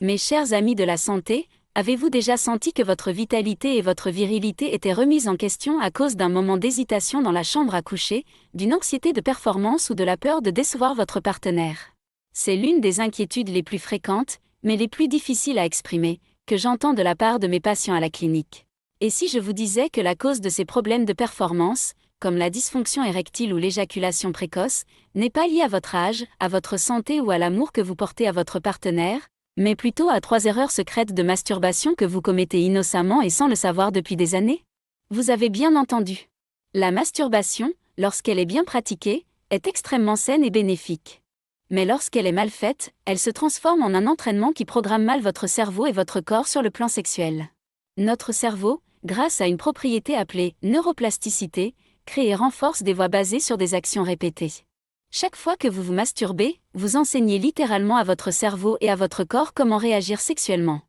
Mes chers amis de la santé, avez-vous déjà senti que votre vitalité et votre virilité étaient remises en question à cause d'un moment d'hésitation dans la chambre à coucher, d'une anxiété de performance ou de la peur de décevoir votre partenaire? C'est l'une des inquiétudes les plus fréquentes, mais les plus difficiles à exprimer, que j'entends de la part de mes patients à la clinique. Et si je vous disais que la cause de ces problèmes de performance, comme la dysfonction érectile ou l'éjaculation précoce, n'est pas liée à votre âge, à votre santé ou à l'amour que vous portez à votre partenaire, mais plutôt à 3 erreurs secrètes de masturbation que vous commettez innocemment et sans le savoir depuis des années? Vous avez bien entendu. La masturbation, lorsqu'elle est bien pratiquée, est extrêmement saine et bénéfique. Mais lorsqu'elle est mal faite, elle se transforme en un entraînement qui programme mal votre cerveau et votre corps sur le plan sexuel. Notre cerveau, grâce à une propriété appelée neuroplasticité, crée et renforce des voies basées sur des actions répétées. Chaque fois que vous vous masturbez, vous enseignez littéralement à votre cerveau et à votre corps comment réagir sexuellement.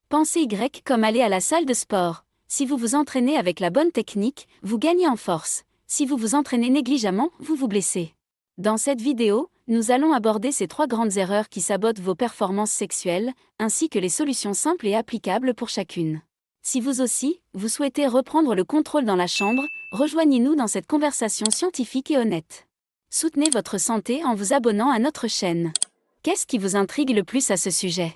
Pensez Y comme aller à la salle de sport. Si vous vous entraînez avec la bonne technique, vous gagnez en force. Si vous vous entraînez négligemment, vous vous blessez. Dans cette vidéo, nous allons aborder ces 3 grandes erreurs qui sabotent vos performances sexuelles, ainsi que les solutions simples et applicables pour chacune. Si vous aussi, vous souhaitez reprendre le contrôle dans la chambre, rejoignez-nous dans cette conversation scientifique et honnête. Soutenez votre santé en vous abonnant à notre chaîne. Qu'est-ce qui vous intrigue le plus à ce sujet?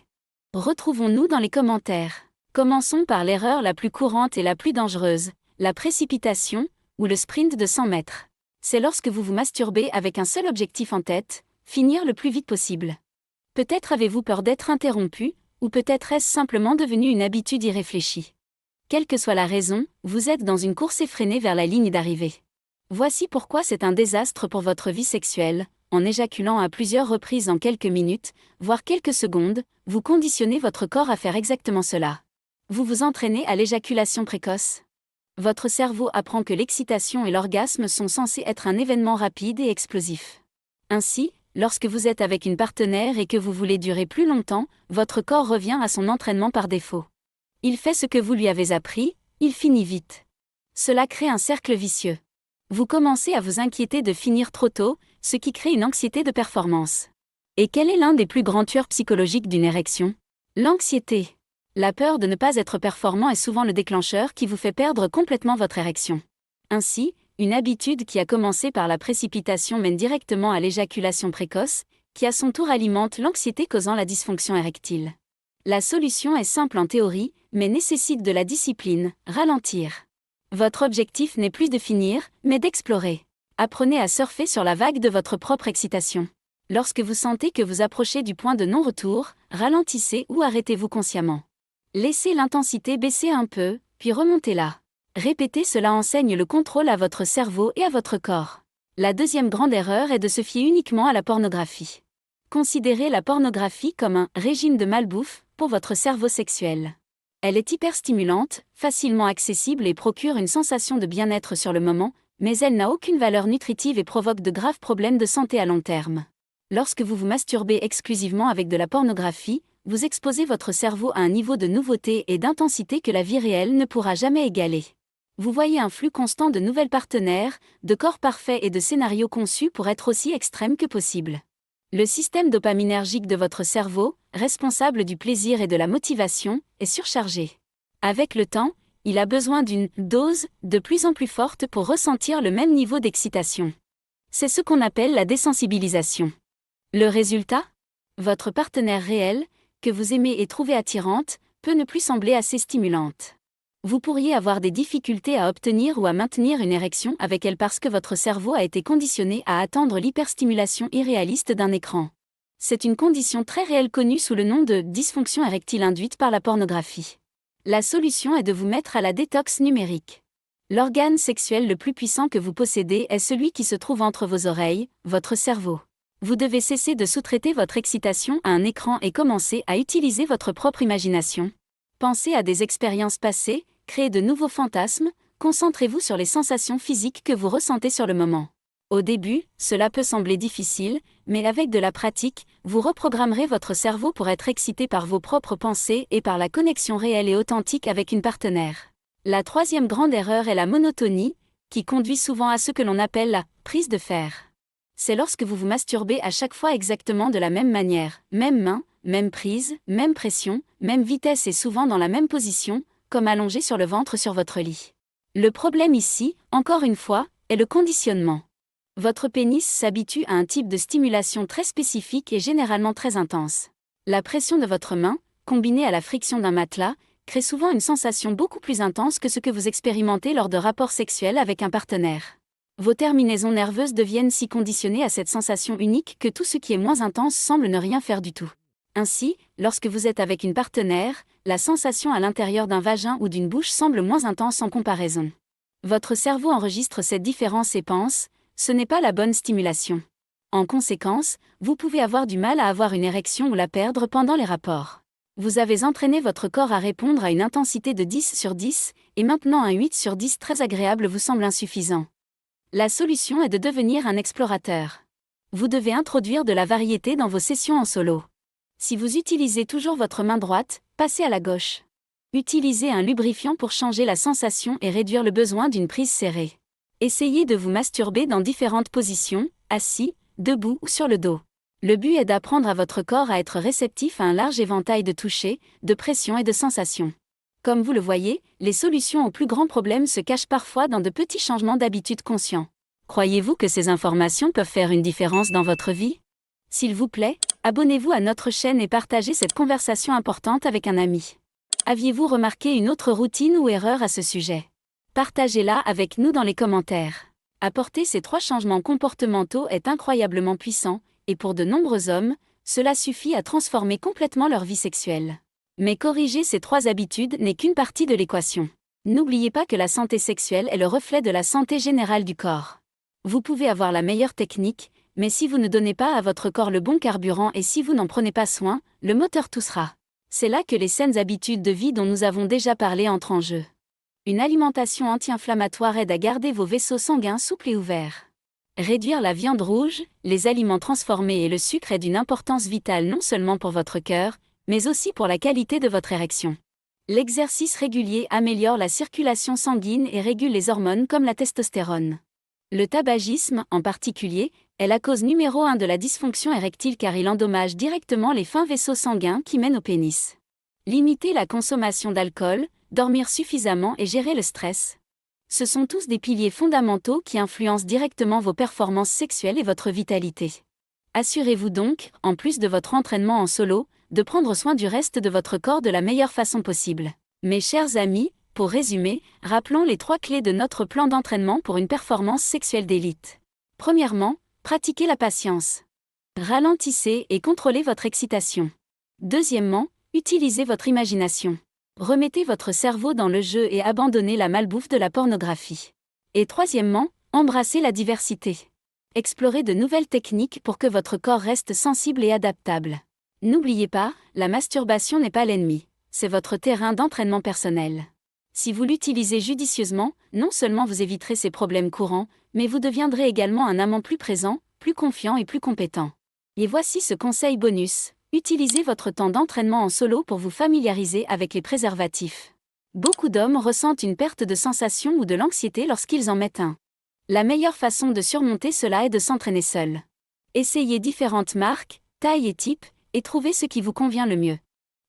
Retrouvons-nous dans les commentaires. Commençons par l'erreur la plus courante et la plus dangereuse, la précipitation, ou le sprint de 100 mètres. C'est lorsque vous vous masturbez avec un seul objectif en tête, finir le plus vite possible. Peut-être avez-vous peur d'être interrompu, ou peut-être est-ce simplement devenu une habitude irréfléchie. Quelle que soit la raison, vous êtes dans une course effrénée vers la ligne d'arrivée. Voici pourquoi c'est un désastre pour votre vie sexuelle. En éjaculant à plusieurs reprises en quelques minutes, voire quelques secondes, vous conditionnez votre corps à faire exactement cela. Vous vous entraînez à l'éjaculation précoce. Votre cerveau apprend que l'excitation et l'orgasme sont censés être un événement rapide et explosif. Ainsi, lorsque vous êtes avec une partenaire et que vous voulez durer plus longtemps, votre corps revient à son entraînement par défaut. Il fait ce que vous lui avez appris, il finit vite. Cela crée un cercle vicieux. Vous commencez à vous inquiéter de finir trop tôt, ce qui crée une anxiété de performance. Et quel est l'un des plus grands tueurs psychologiques d'une érection? L'anxiété. La peur de ne pas être performant est souvent le déclencheur qui vous fait perdre complètement votre érection. Ainsi, une habitude qui a commencé par la précipitation mène directement à l'éjaculation précoce, qui à son tour alimente l'anxiété causant la dysfonction érectile. La solution est simple en théorie, mais nécessite de la discipline, ralentir. Votre objectif n'est plus de finir, mais d'explorer. Apprenez à surfer sur la vague de votre propre excitation. Lorsque vous sentez que vous approchez du point de non-retour, ralentissez ou arrêtez-vous consciemment. Laissez l'intensité baisser un peu, puis remontez-la. Répéter cela enseigne le contrôle à votre cerveau et à votre corps. La deuxième grande erreur est de se fier uniquement à la pornographie. Considérez la pornographie comme un « régime de malbouffe » pour votre cerveau sexuel. Elle est hyperstimulante, facilement accessible et procure une sensation de bien-être sur le moment, mais elle n'a aucune valeur nutritive et provoque de graves problèmes de santé à long terme. Lorsque vous vous masturbez exclusivement avec de la pornographie, vous exposez votre cerveau à un niveau de nouveauté et d'intensité que la vie réelle ne pourra jamais égaler. Vous voyez un flux constant de nouvelles partenaires, de corps parfaits et de scénarios conçus pour être aussi extrêmes que possible. Le système dopaminergique de votre cerveau, responsable du plaisir et de la motivation, est surchargé. Avec le temps, il a besoin d'une dose de plus en plus forte pour ressentir le même niveau d'excitation. C'est ce qu'on appelle la désensibilisation. Le résultat? Votre partenaire réel, que vous aimez et trouvez attirante, peut ne plus sembler assez stimulante. Vous pourriez avoir des difficultés à obtenir ou à maintenir une érection avec elle parce que votre cerveau a été conditionné à attendre l'hyperstimulation irréaliste d'un écran. C'est une condition très réelle connue sous le nom de dysfonction érectile induite par la pornographie. La solution est de vous mettre à la détox numérique. L'organe sexuel le plus puissant que vous possédez est celui qui se trouve entre vos oreilles, votre cerveau. Vous devez cesser de sous-traiter votre excitation à un écran et commencer à utiliser votre propre imagination. Pensez à des expériences passées, créez de nouveaux fantasmes, concentrez-vous sur les sensations physiques que vous ressentez sur le moment. Au début, cela peut sembler difficile, mais avec de la pratique, vous reprogrammerez votre cerveau pour être excité par vos propres pensées et par la connexion réelle et authentique avec une partenaire. La troisième grande erreur est la monotonie, qui conduit souvent à ce que l'on appelle la « prise de fer ». C'est lorsque vous vous masturbez à chaque fois exactement de la même manière, même main, même prise, même pression, même vitesse et souvent dans la même position, comme allongé sur le ventre sur votre lit. Le problème ici, encore une fois, est le conditionnement. Votre pénis s'habitue à un type de stimulation très spécifique et généralement très intense. La pression de votre main, combinée à la friction d'un matelas, crée souvent une sensation beaucoup plus intense que ce que vous expérimentez lors de rapports sexuels avec un partenaire. Vos terminaisons nerveuses deviennent si conditionnées à cette sensation unique que tout ce qui est moins intense semble ne rien faire du tout. Ainsi, lorsque vous êtes avec une partenaire, la sensation à l'intérieur d'un vagin ou d'une bouche semble moins intense en comparaison. Votre cerveau enregistre cette différence et pense « ce n'est pas la bonne stimulation ». En conséquence, vous pouvez avoir du mal à avoir une érection ou la perdre pendant les rapports. Vous avez entraîné votre corps à répondre à une intensité de 10 sur 10, et maintenant un 8 sur 10 très agréable vous semble insuffisant. La solution est de devenir un explorateur. Vous devez introduire de la variété dans vos sessions en solo. Si vous utilisez toujours votre main droite, passez à la gauche. Utilisez un lubrifiant pour changer la sensation et réduire le besoin d'une prise serrée. Essayez de vous masturber dans différentes positions, assis, debout ou sur le dos. Le but est d'apprendre à votre corps à être réceptif à un large éventail de touchés, de pressions et de sensations. Comme vous le voyez, les solutions aux plus grands problèmes se cachent parfois dans de petits changements d'habitude conscients. Croyez-vous que ces informations peuvent faire une différence dans votre vie? S'il vous plaît, abonnez-vous à notre chaîne et partagez cette conversation importante avec un ami. Aviez-vous remarqué une autre routine ou erreur à ce sujet? Partagez-la avec nous dans les commentaires. Apporter ces 3 changements comportementaux est incroyablement puissant, et pour de nombreux hommes, cela suffit à transformer complètement leur vie sexuelle. Mais corriger ces 3 habitudes n'est qu'une partie de l'équation. N'oubliez pas que la santé sexuelle est le reflet de la santé générale du corps. Vous pouvez avoir la meilleure technique, mais si vous ne donnez pas à votre corps le bon carburant et si vous n'en prenez pas soin, le moteur toussera. C'est là que les saines habitudes de vie dont nous avons déjà parlé entrent en jeu. Une alimentation anti-inflammatoire aide à garder vos vaisseaux sanguins souples et ouverts. Réduire la viande rouge, les aliments transformés et le sucre est d'une importance vitale non seulement pour votre cœur, mais aussi pour la qualité de votre érection. L'exercice régulier améliore la circulation sanguine et régule les hormones comme la testostérone. Le tabagisme, en particulier, est la cause numéro 1 de la dysfonction érectile car il endommage directement les fins vaisseaux sanguins qui mènent au pénis. Limiter la consommation d'alcool, dormir suffisamment et gérer le stress. Ce sont tous des piliers fondamentaux qui influencent directement vos performances sexuelles et votre vitalité. Assurez-vous donc, en plus de votre entraînement en solo, de prendre soin du reste de votre corps de la meilleure façon possible. Mes chers amis, pour résumer, rappelons les 3 clés de notre plan d'entraînement pour une performance sexuelle d'élite. Premièrement, pratiquez la patience. Ralentissez et contrôlez votre excitation. Deuxièmement, utilisez votre imagination. Remettez votre cerveau dans le jeu et abandonnez la malbouffe de la pornographie. Et troisièmement, embrassez la diversité. Explorez de nouvelles techniques pour que votre corps reste sensible et adaptable. N'oubliez pas, la masturbation n'est pas l'ennemi, c'est votre terrain d'entraînement personnel. Si vous l'utilisez judicieusement, non seulement vous éviterez ces problèmes courants, mais vous deviendrez également un amant plus présent, plus confiant et plus compétent. Et voici ce conseil bonus. Utilisez votre temps d'entraînement en solo pour vous familiariser avec les préservatifs. Beaucoup d'hommes ressentent une perte de sensation ou de l'anxiété lorsqu'ils en mettent un. La meilleure façon de surmonter cela est de s'entraîner seul. Essayez différentes marques, tailles et types, et trouvez ce qui vous convient le mieux.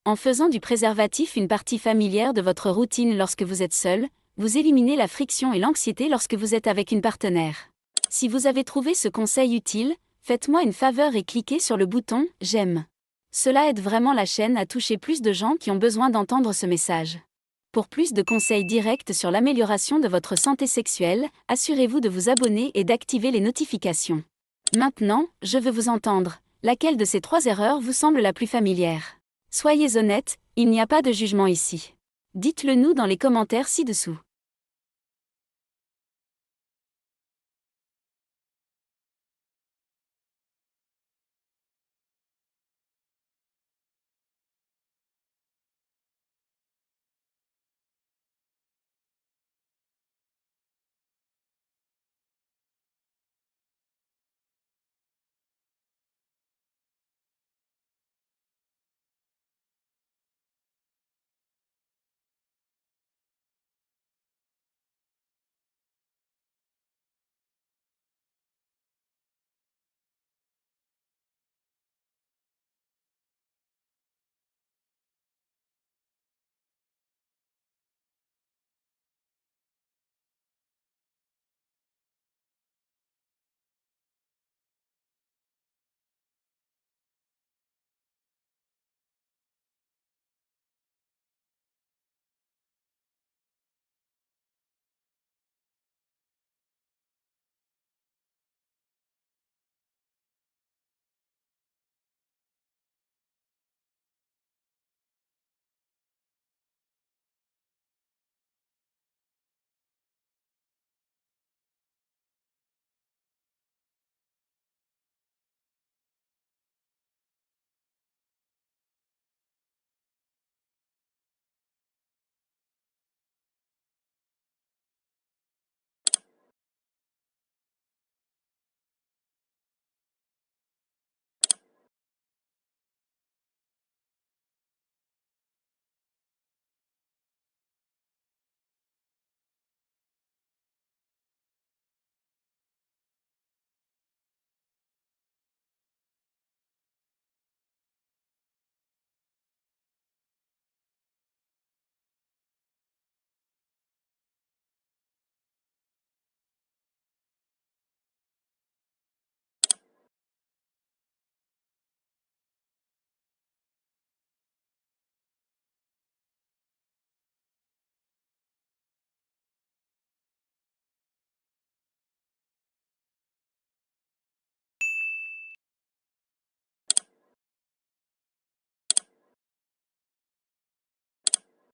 En faisant du préservatif une partie familière de votre routine lorsque vous êtes seul, vous éliminez la friction et l'anxiété lorsque vous êtes avec une partenaire. Si vous avez trouvé ce conseil utile, faites-moi une faveur et cliquez sur le bouton « J'aime ». Cela aide vraiment la chaîne à toucher plus de gens qui ont besoin d'entendre ce message. Pour plus de conseils directs sur l'amélioration de votre santé sexuelle, assurez-vous de vous abonner et d'activer les notifications. Maintenant, je veux vous entendre. Laquelle de ces 3 erreurs vous semble la plus familière? Soyez honnête, il n'y a pas de jugement ici. Dites-le nous dans les commentaires ci-dessous.